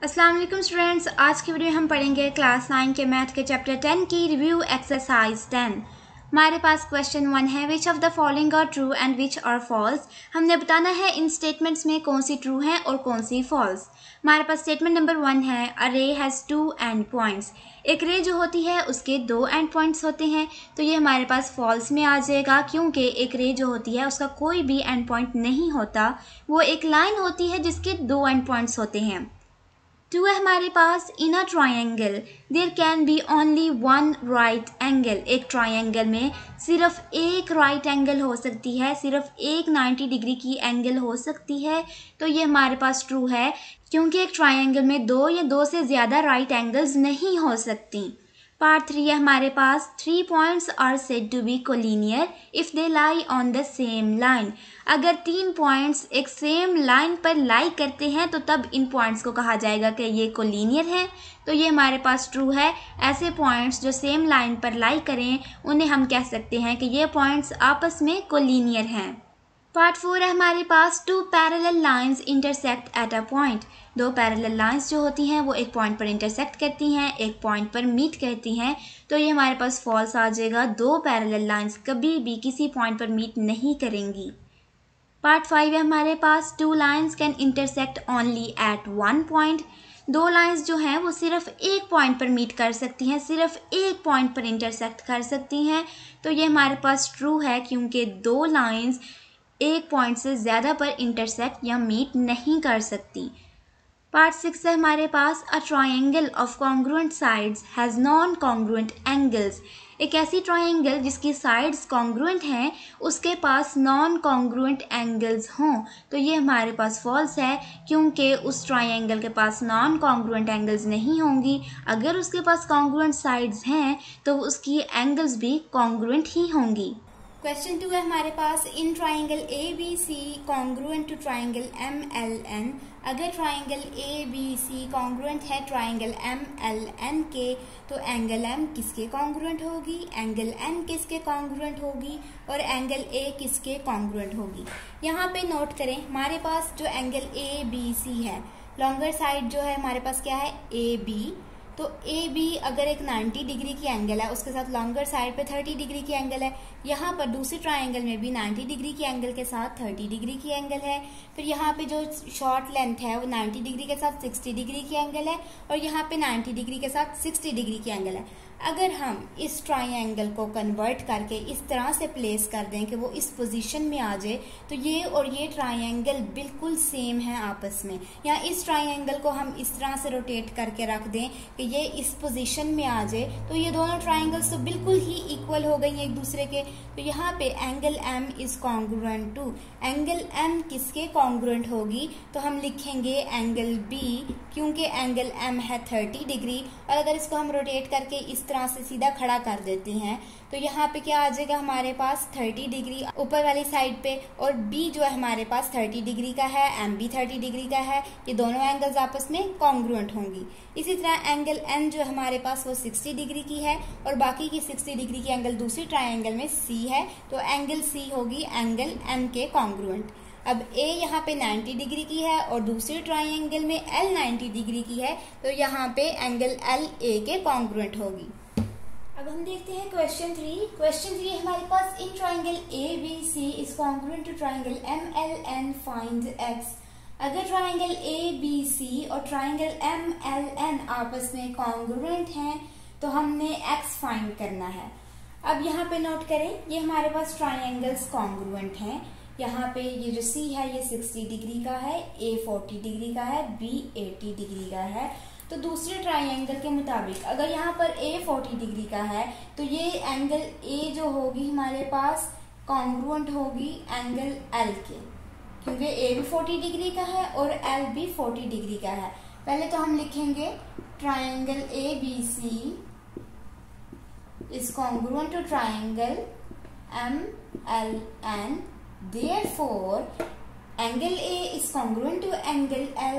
अस्सलाम वालेकुम स्टूडेंट्स, आज की वीडियो हम पढ़ेंगे क्लास 9 के मैथ के चैप्टर 10 की रिव्यू एक्सरसाइज 10। हमारे पास क्वेश्चन 1 है, which of the following are true and which are false. हमने बताना है इन स्टेटमेंट्स में कौन सी ट्रू है और कौन सी फॉल्स। हमारे पास स्टेटमेंट नंबर 1 है, अ रे हैज़ 2 एंड पॉइंट्स। एक रे जो होती है उसके 2 एंड पॉइंट्स होते हैं, तो ये हमारे पास फॉल्स में आ जाएगा, क्योंकि एक रे जो होती है उसका कोई भी एंड पॉइंट नहीं होता। वो एक लाइन होती है जिसके 2 एंड पॉइंट्स होते हैं। 2 है हमारे पास, in a triangle there can be only one right angle. एक ट्रायंगल में सिर्फ एक राइट एंगल हो सकती है, सिर्फ एक 90 डिग्री की एंगल हो सकती है। तो ये हमारे पास ट्रू है, क्योंकि एक ट्रायंगल में 2 या 2 से ज़्यादा राइट एंगल्स नहीं हो सकती। पार्ट 3 है हमारे पास, 3 points are said to be collinear if they lie on the same line. अगर 3 पॉइंट्स एक सेम लाइन पर लाई करते हैं तो तब इन पॉइंट्स को कहा जाएगा कि ये कोलिनियर है। तो ये हमारे पास ट्रू है। ऐसे पॉइंट्स जो सेम लाइन पर लाई करें उन्हें हम कह सकते हैं कि ये पॉइंट्स आपस में कोलिनियर हैं। पार्ट 4 है हमारे पास, 2 parallel lines intersect at a point. 2 parallel lines जो होती हैं वो एक पॉइंट पर इंटरसेक्ट करती हैं, एक पॉइंट पर मीट करती हैं। तो ये हमारे पास फॉल्स आ जाएगा, 2 पैरेलल लाइंस कभी भी किसी पॉइंट पर मीट नहीं करेंगी। पार्ट 5 है हमारे पास, 2 lines can intersect only at one point. 2 lines जो हैं वो सिर्फ एक पॉइंट पर मीट कर सकती हैं, सिर्फ एक पॉइंट पर इंटरसेक्ट कर सकती हैं। तो ये हमारे पास ट्रू है, क्योंकि 2 लाइंस एक पॉइंट से ज़्यादा पर इंटरसेक्ट या मीट नहीं कर सकती। पार्ट 6 है हमारे पास, a triangle of congruent sides has non congruent angles. एक ऐसी ट्रायंगल जिसकी साइड्स कॉन्ग्रुएंट हैं उसके पास नॉन कॉन्ग्रुएंट एंगल्स हों। तो ये हमारे पास फॉल्स है, क्योंकि उस ट्रायंगल के पास नॉन कॉन्ग्रुएंट एंगल्स नहीं होंगी। अगर उसके पास कॉन्ग्रुएंट साइड्स हैं तो उसकी एंगल्स भी कॉन्ग्रुएंट ही होंगी। क्वेश्चन 2 है हमारे पास, in triangle A B C congruent to triangle M L N. अगर triangle A B C congruent है ट्राइंगल एम एल एन के, तो एंगल एम किसके कॉन्ग्रुएंट होगी, एंगल एन किसके कॉन्ग्रुएंट होगी और एंगल ए किसके कॉन्ग्रुएंट होगी। यहाँ पे नोट करें, हमारे पास जो एंगल ए बी सी है, लॉन्गर साइड जो है हमारे पास क्या है, ए बी। तो ए बी अगर एक 90 डिग्री की एंगल है, उसके साथ लॉन्गर साइड पे 30 डिग्री की एंगल है। यहाँ पर दूसरी ट्रायंगल में भी 90 डिग्री की एंगल के साथ 30 डिग्री की एंगल है। फिर यहाँ पे जो शॉर्ट लेंथ है वो 90 डिग्री के साथ 60 डिग्री की एंगल है, और यहाँ पे 90 डिग्री के साथ 60 डिग्री की एंगल है। अगर हम इस ट्रायंगल को कन्वर्ट करके इस तरह से प्लेस कर दें कि वो इस पोजीशन में आ जाए, तो ये और ये ट्रायंगल बिल्कुल सेम है आपस में। या इस ट्रायंगल को हम इस तरह से रोटेट करके रख दें कि ये इस पोजीशन में आ जाए, तो ये दोनों ट्रायंगल्स तो बिल्कुल ही इक्वल हो गई एक दूसरे के। तो यहाँ पे angle M is congruent to, angle M किसके कॉन्ग्रुएंट होगी, तो हम लिखेंगे एंगल बी, क्योंकि एंगल एम है 30 डिग्री। और अगर इसको हम रोटेट करके इस तरह से सीधा खड़ा कर देते हैं तो यहाँ पे क्या आ जाएगा, हमारे पास 30 डिग्री ऊपर वाली साइड पे, और बी जो है हमारे पास 30 डिग्री का है, एम भी 30 डिग्री का है। ये दोनों एंगल्स आपस में कॉन्ग्रुएंट होंगी। इसी तरह एंगल एन जो हमारे पास वो 60 डिग्री की है, और बाकी की 60 डिग्री की एंगल दूसरी ट्रायंगल में सी है, तो एंगल सी होगी एंगल एन के कॉन्ग्रुएंट। अब ए यहाँ पे 90 डिग्री की है और दूसरी ट्रायंगल में एल 90 डिग्री की है, तो यहाँ पे एंगल एल ए के कॉन्ग्रुएंट होगी। अब हम देखते हैं क्वेश्चन 3। क्वेश्चन 3 हमारे पास, in triangle A B C is congruent to triangle M L N find X. अगर ट्रायंगल ए बी सी और ट्रायंगल एम एल एन आपस में कॉन्ग्रुएंट हैं तो हमने एक्स फाइंड करना है। अब यहाँ पे नोट करें, ये हमारे पास ट्रायंगल्स कॉन्ग्रुएंट हैं। यहाँ पे ये जो सी है ये 60 डिग्री का है, ए 40 डिग्री का है, बी 80 डिग्री का है। तो दूसरे ट्रायंगल के मुताबिक अगर यहाँ पर ए 40 डिग्री का है तो ये एंगल ए जो होगी हमारे पास कॉन्ग्रुएंट होगी एंगल एल के, क्योंकि ए भी 40 डिग्री का है और एल भी 40 डिग्री का है। पहले तो हम लिखेंगे triangle A B C is congruent to triangle M L N, therefore angle A is congruent to angle L,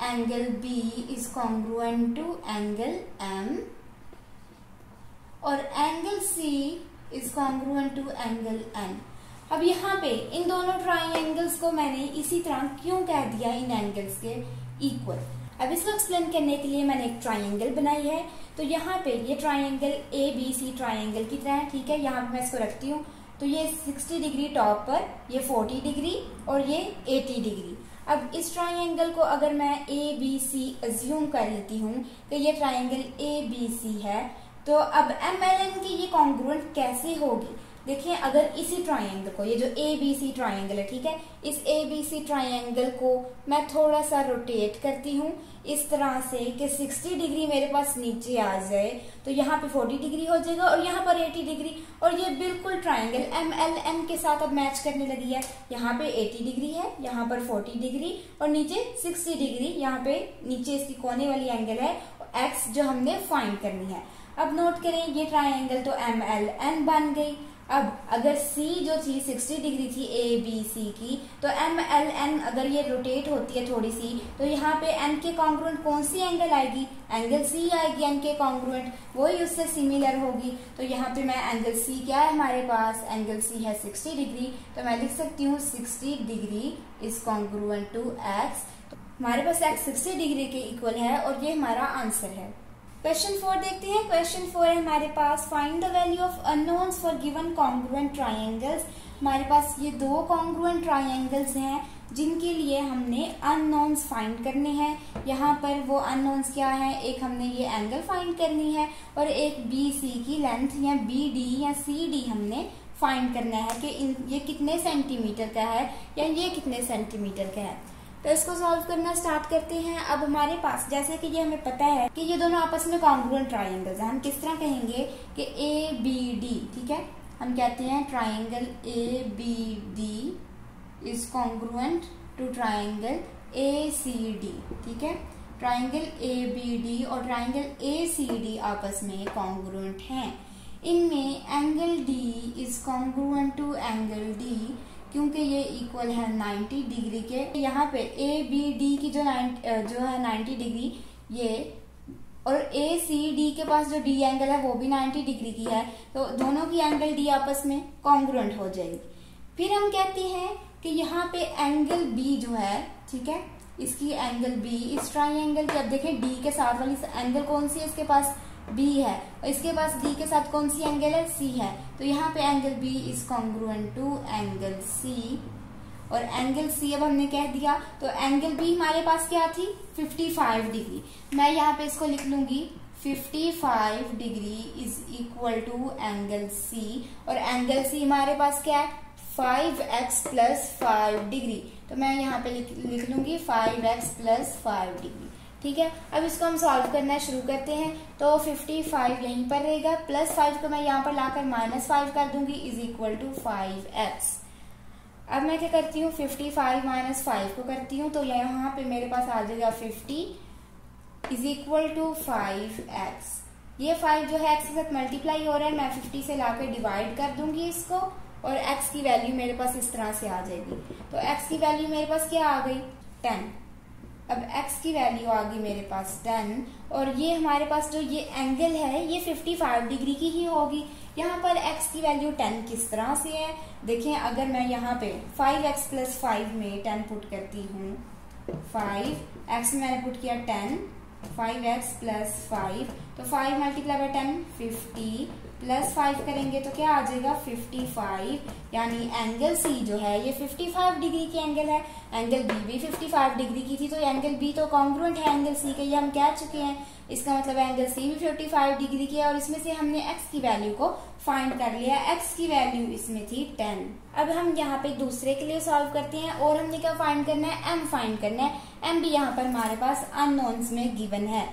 angle B is congruent to angle M, और angle C is congruent to angle N। अब यहाँ पे इन दोनों triangles को मैंने इसी तरह क्यों कह दिया इन एंगल्स के इक्वल। अब इसको एक्सप्लेन करने के लिए मैंने एक ट्राइंगल बनाई है। तो यहाँ पे ये ट्राइंगल ABC ट्राइंगल की तरह है, ठीक है। यहाँ पे मैं इसको रखती हूँ, तो ये 60 डिग्री टॉप पर, ये 40 डिग्री और ये 80 डिग्री। अब इस ट्राइंगल को अगर मैं ABC अज्यूम कर लेती हूँ कि ये ट्राइंगल ABC है, तो अब MLN की ये कॉन्ग्रुएंट कैसे होगी? देखिए, अगर इसी ट्राइंगल को, ये जो ABC ट्राइंगल है, ठीक है, इस ABC ट्राइंगल को मैं थोड़ा सा रोटेट करती हूँ इस तरह से कि 60 डिग्री मेरे पास नीचे आ जाए, तो यहाँ पे 40 डिग्री हो जाएगा और यहाँ पर 80 डिग्री, और ये बिल्कुल ट्राइंगल MLN के साथ अब मैच करने लगी है। यहाँ पे 80 डिग्री है, यहाँ पर 40 डिग्री और नीचे 60 डिग्री, यहाँ पे नीचे इसकी कोने वाली एंगल है X जो हमने फाइंड करनी है। अब नोट करें, ये ट्राइंगल तो MLN बन गई। अब अगर C जो थी 60 डिग्री थी ABC की, तो MLN अगर ये रोटेट होती है थोड़ी सी, तो यहाँ पे N के कॉन्ग्रुएंट कौन सी एंगल आएगी? एंगल C आएगी N के कॉन्ग्रुएंट, वही उससे सिमिलर होगी। तो यहाँ पे मैं एंगल C क्या है हमारे पास? एंगल C है 60 डिग्री, तो मैं लिख सकती हूँ 60 degree is congruent to X। तो हमारे पास X 60 डिग्री के इक्वल है और ये हमारा आंसर है। क्वेश्चन 4 देखते हैं। क्वेश्चन 4 है हमारे पास, find the value of unknowns for given congruent triangles. हमारे पास ये दो कॉन्ग्रुएंट ट्राइंगल्स हैं जिनके लिए हमने अननोन्स फाइंड करने हैं। यहाँ पर वो अननोन्स क्या है? एक हमने ये एंगल फाइंड करनी है और एक BC की लेंथ या BD या CD हमने फाइंड करना है कि ये कितने सेंटीमीटर का है या ये कितने सेंटीमीटर का है। तो इसको सॉल्व करना स्टार्ट करते हैं। अब हमारे पास, जैसे कि ये हमें पता है कि ये दोनों आपस में कॉन्ग्रुएंट ट्राइंगल्स हैं, हम किस तरह कहेंगे कि ABD, ठीक है, हम कहते हैं triangle ABD is congruent to triangle ACD, ठीक है। ट्राइंगल ABD और ट्राइंगल ACD आपस में कॉन्ग्रुएंट हैं। इनमें angle D is congruent to angle D क्योंकि ये इक्वल है 90 डिग्री के। यहाँ पे ABD की जो है 90 डिग्री, ये और ACD के पास जो D एंगल है वो भी 90 डिग्री की है, तो दोनों की एंगल D आपस में कॉन्ग्रुएंट हो जाएगी। फिर हम कहते हैं कि यहाँ पे एंगल B जो है, ठीक है, इसकी एंगल B इस ट्राइंगल की, अब देखें D के साथ वाली एंगल कौन सी है? इसके पास B है और इसके पास D के साथ कौन सी एंगल है? C है। तो यहाँ पे angle B is congruent to angle C और एंगल C अब हमने कह दिया, तो एंगल B हमारे पास क्या थी? 55 डिग्री। मैं यहाँ पे इसको लिख लूंगी 55 degree is equal to angle C और एंगल C हमारे पास क्या है? 5x plus 5 degree. तो मैं यहाँ पे लिख लूंगी 5x प्लस 5 डिग्री, ठीक है। अब इसको हम सॉल्व करना शुरू करते हैं। तो 55 यहीं पर रहेगा, प्लस 5 को मैं यहाँ पर लाकर -5 कर दूंगी इज इक्वल टू 5x। अब मैं क्या करती हूँ? 55 माइनस 5 को करती हूँ, तो यहाँ पे मेरे पास आ जाएगा 50 इज इक्वल टू 5x। ये 5 जो है x के साथ मल्टीप्लाई हो रहा है, मैं 50 से लाकर डिवाइड कर दूंगी इसको और x की वैल्यू मेरे पास इस तरह से आ जाएगी। तो x की वैल्यू मेरे पास क्या आ गई? 10। अब x की वैल्यू आ गई मेरे पास 10 और ये हमारे पास जो ये एंगल है ये 55 डिग्री की ही होगी। यहाँ पर x की वैल्यू 10 किस तरह से है? देखें, अगर मैं यहाँ पे 5x प्लस 5 में 10 पुट करती हूँ, 5x में मैंने पुट किया 10, 5x प्लस 5, तो 5 मल्टीप्लाई बाय 10 50 प्लस 5 करेंगे तो क्या आ जाएगा? 55, यानी एंगल C जो है ये 55 डिग्री की एंगल है। एंगल B भी 55 डिग्री की थी, तो एंगल B तो कॉन्ग्रुएंट है एंगल C के, ये हम कह चुके हैं। इसका मतलब एंगल C भी 55 डिग्री की है और इसमें से हमने x की वैल्यू को फाइंड कर लिया। x की वैल्यू इसमें थी 10। अब हम यहाँ पे दूसरे के लिए सॉल्व करते हैं और हमने क्या फाइंड करना है? m फाइंड करना है। m भी यहाँ पर हमारे पास अननोन्स में गिवन है।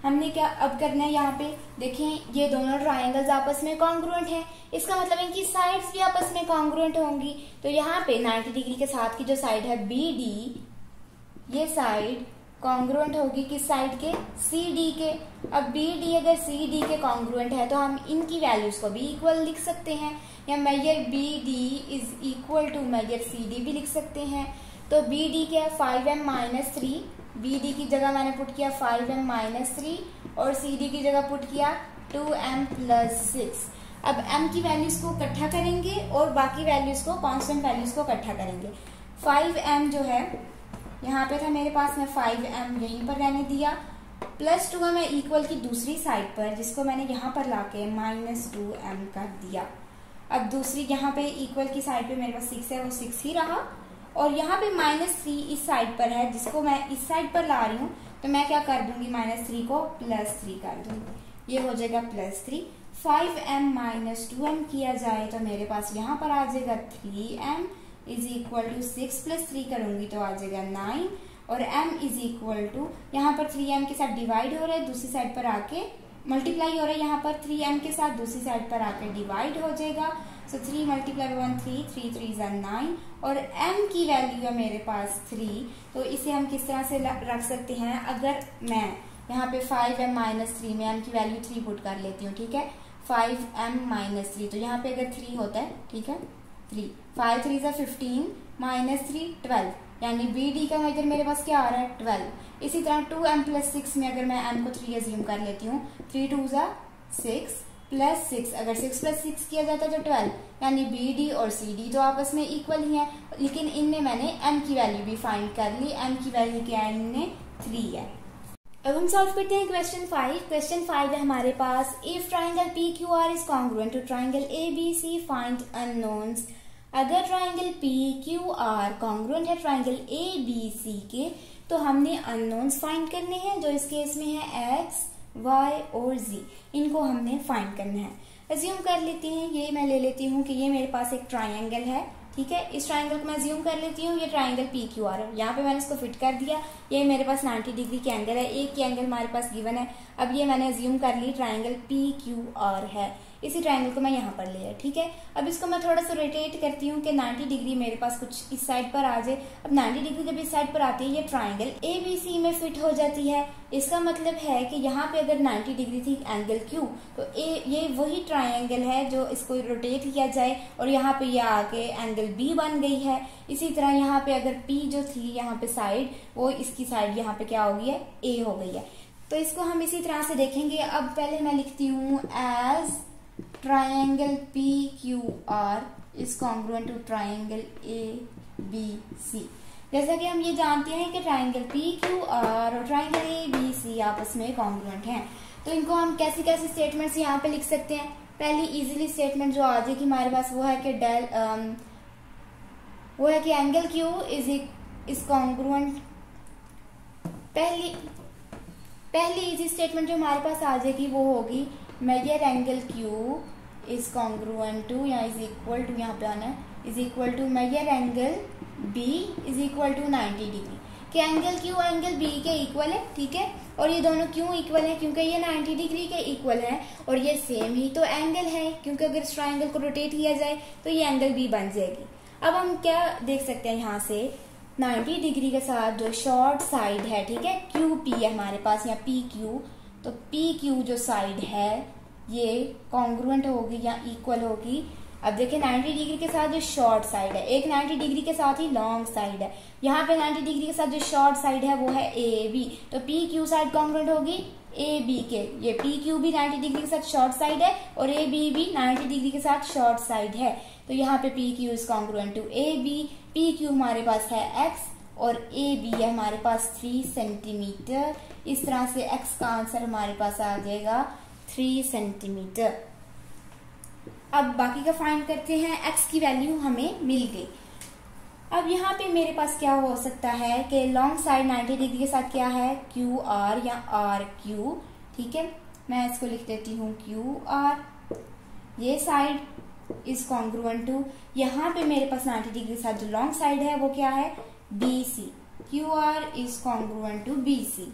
हमने क्या अब करना है? यहाँ पे देखें, ये दोनों ट्राइंगल्स आपस में कॉन्ग्रुएंट हैं, इसका मतलब इनकी साइड्स भी आपस में कॉन्ग्रुएंट होंगी। तो यहाँ पे 90 डिग्री के साथ की जो साइड है BD, ये साइड कॉन्ग्रुएंट होगी किस साइड के? CD के। अब BD अगर CD के कॉन्ग्रुएंट है तो हम इनकी वैल्यूज को भी इक्वल लिख सकते हैं, या measure BD is equal to measure CD भी लिख सकते हैं। तो BD क्या है? 5m माइनस 3, BD की जगह मैंने पुट किया 5m माइनस 3 और CD की जगह पुट किया 2m प्लस 6। अब m की वैल्यूज को इकट्ठा करेंगे और बाकी वैल्यूज को, कांस्टेंट वैल्यूज को इकट्ठा करेंगे। 5m जो है यहाँ पे था मेरे पास, मैं 5m यहीं पर रहने दिया, +2m है इक्वल की दूसरी साइड पर, जिसको मैंने यहाँ पर लाके -2m कर दिया। अब दूसरी यहाँ पे इक्वल की साइड पे मेरे पास 6 है, वो 6 ही रहा, और यहाँ पे -3 इस साइड पर है, जिसको मैं इस साइड पर ला रही हूँ, तो मैं क्या कर दूंगी, -3 को +3 कर दूंगी, ये हो जाएगा +3। 5m - 2m किया जाए तो मेरे पास यहाँ पर आ जाएगा 3m = 6 + 3 करूंगी तो आ जाएगा 9, और m = यहाँ पर 3m के साथ डिवाइड हो रहा है, दूसरी साइड पर आके मल्टीप्लाई हो रहा है, यहाँ पर 3m के साथ दूसरी साइड पर आके डिवाइड हो जाएगा। सो 3 × 1 3, 3 3 = 9, और m की वैल्यू है मेरे पास 3, तो इसे हम किस तरह से रख सकते हैं, अगर मैं यहाँ पे 5m - 3 में m की वैल्यू 3 पुट कर लेती हूँ, ठीक है, 5m - 3, तो यहाँ पे अगर 3 होता है, ठीक है, 3, 5 3 = 15 -3 12, यानी BD का इधर मेरे पास क्या आ रहा है, 12। इसी तरह 2m + 6 में अगर मैं m को 3 एज्यूम कर लेती हूँ, 3 2 = 6 + 6, अगर 6 + 6 किया जाता है तो 12, यानी BD और CD तो आपस में इक्वल ही है, लेकिन इनमें मैंने m की वैल्यू भी फाइंड कर ली, m की वैल्यू क्या है, इनमें 3 है। अब हम सॉल्व करते हैं क्वेश्चन 5। क्वेश्चन 5 है हमारे पास, if triangle PQR is congruent to triangle ABC, find unknowns. अगर ट्राइंगल PQR कॉन्ग्रुएंट है ट्राइंगल ABC के, तो हमने अननोन्स फाइंड करने हैं, जो इस केस में है X, Y और Z, इनको हमने फाइंड करना है। अज्यूम कर लेते हैं, ये मैं ले लेती हूँ कि ये मेरे पास एक ट्राइंगल है, ठीक है, इस ट्राइंगल को मैं अज्यूम कर लेती हूँ, ये ट्राइंगल PQR है, यहाँ पे मैंने इसको फिट कर दिया, ये मेरे पास 90 डिग्री के एंगल है, एक की एंगल हमारे पास गिवन है। अब ये मैंने अज्यूम कर ली ट्राइंगल PQR है, इसी ट्राइंगल को मैं यहाँ पर लिया, ठीक है। अब इसको मैं थोड़ा सा रोटेट करती हूँ कि 90 डिग्री मेरे पास कुछ इस साइड पर आ जाए। अब 90 डिग्री जब इस साइड पर आती है, ये ट्राइंगल ABC में फिट हो जाती है। इसका मतलब है कि यहाँ पे अगर 90 डिग्री थी एंगल Q, तो ये वही ट्राइंगल है जो इसको रोटेट किया जाए, और यहाँ पे ये आके एंगल B बन गई है। इसी तरह यहाँ पे अगर P जो थी यहाँ पे साइड, वो इसकी साइड यहाँ पे क्या हो गई है, A हो गई है। तो इसको हम इसी तरह से देखेंगे। अब पहले मैं लिखती हूँ as triangle PQR is congruent to triangle ABC। जैसा कि हम ये जानते हैं कि ट्राइंगल PQR और ट्राइंगल ABC आपस में कॉन्ग्रुएंट हैं, तो इनको हम कैसी कैसी स्टेटमेंट्स यहाँ पे लिख सकते हैं। पहली इजीली स्टेटमेंट जो आ जाएगी हमारे पास वो है कि एंगल Q इज कॉन्ग्रुएंट। पहली इजी स्टेटमेंट जो हमारे पास आ जाएगी वो होगी measure angle Q is congruent to, या इज इक्वल टू, यहाँ पे आना है, is equal to measure angle B is equal to 90 degree, कि एंगल Q एंगल B के इक्वल है, ठीक है। और ये दोनों क्यों इक्वल है, क्योंकि ये 90 डिग्री के इक्वल है, और ये सेम ही तो एंगल है, क्योंकि अगर इस ट्राइंगल को रोटेट किया जाए तो ये एंगल B बन जाएगी। अब हम क्या देख सकते हैं, यहाँ से 90 डिग्री के साथ जो शॉर्ट साइड है, ठीक है, QP है हमारे पास, या PQ, तो PQ जो साइड है ये कॉन्ग्रुएंट होगी या इक्वल होगी। अब देखिए 90 डिग्री के साथ जो शॉर्ट साइड है, एक 90 डिग्री के साथ ही लॉन्ग साइड है, यहाँ पे 90 डिग्री के साथ जो शॉर्ट साइड है वो है AB, तो PQ साइड कॉन्ग्रुएंट होगी AB के। ये PQ भी 90 डिग्री के साथ शॉर्ट साइड है और AB भी 90 डिग्री के साथ शॉर्ट साइड है, तो यहाँ पे PQ is congruent to AB। PQ हमारे पास है X और AB है हमारे पास 3 सेंटीमीटर। इस तरह से X का आंसर हमारे पास आ जाएगा 3 सेंटीमीटर। अब बाकी का फाइंड करते हैं। X की वैल्यू हमें मिल गई। अब यहाँ पे मेरे पास क्या हो सकता है कि लॉन्ग साइड 90 डिग्री के साथ क्या है, QR या RQ, ठीक है, मैं इसको लिख देती हूँ QR। ये साइड इज कॉन्ग्रुएंट टू, यहाँ पे मेरे पास 90 डिग्री के साथ जो लॉन्ग साइड है वो क्या है, BC। QR is congruent to BC।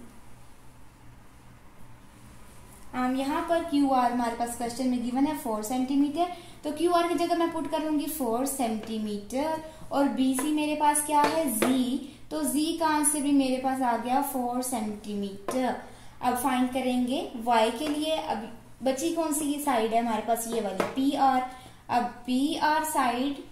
यहाँ पर QR हमारे पास क्वेश्चन में गिवन है 4 सेंटीमीटर, तो QR की जगह मैं पुट कर लूंगी 4 सेंटीमीटर, और BC मेरे पास क्या है, Z, तो Z का आंसर भी मेरे पास आ गया 4 सेंटीमीटर। अब फाइंड करेंगे Y के लिए। अब बची कौन सी साइड है हमारे पास, ये वाली PR। अब PR side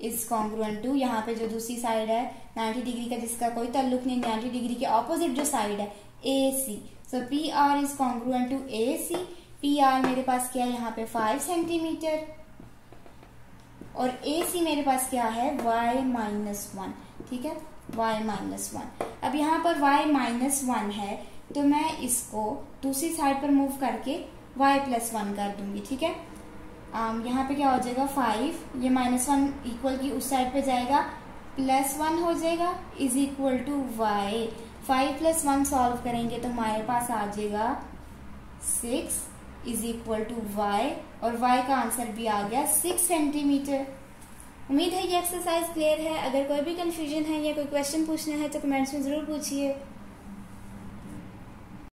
is congruent to, यहाँ पे जो दूसरी साइड है 90 डिग्री का जिसका कोई ताल्लुक नहीं, 90 डिग्री के ऑपोजिट जो साइड है AC, so PR is congruent to AC। PR मेरे पास क्या है यहाँ पे 5 सेंटीमीटर, और AC मेरे पास क्या है Y-1, ठीक है, y-1। अब यहाँ पर y-1 है तो मैं इसको दूसरी साइड पर मूव करके y+1 कर दूंगी, ठीक है। यहाँ पे क्या हो जाएगा 5, ये -1 इक्वल की उस साइड पे जाएगा, +1 हो जाएगा is equal to y। 5 + 1 solve करेंगे तो हमारे पास आ जाएगा 6 इज इक्वल टू y, और y का आंसर भी आ गया 6 सेंटीमीटर। उम्मीद है ये एक्सरसाइज क्लियर है। अगर कोई भी कंफ्यूजन है या कोई क्वेश्चन पूछना है तो कमेंट्स में जरूर पूछिए।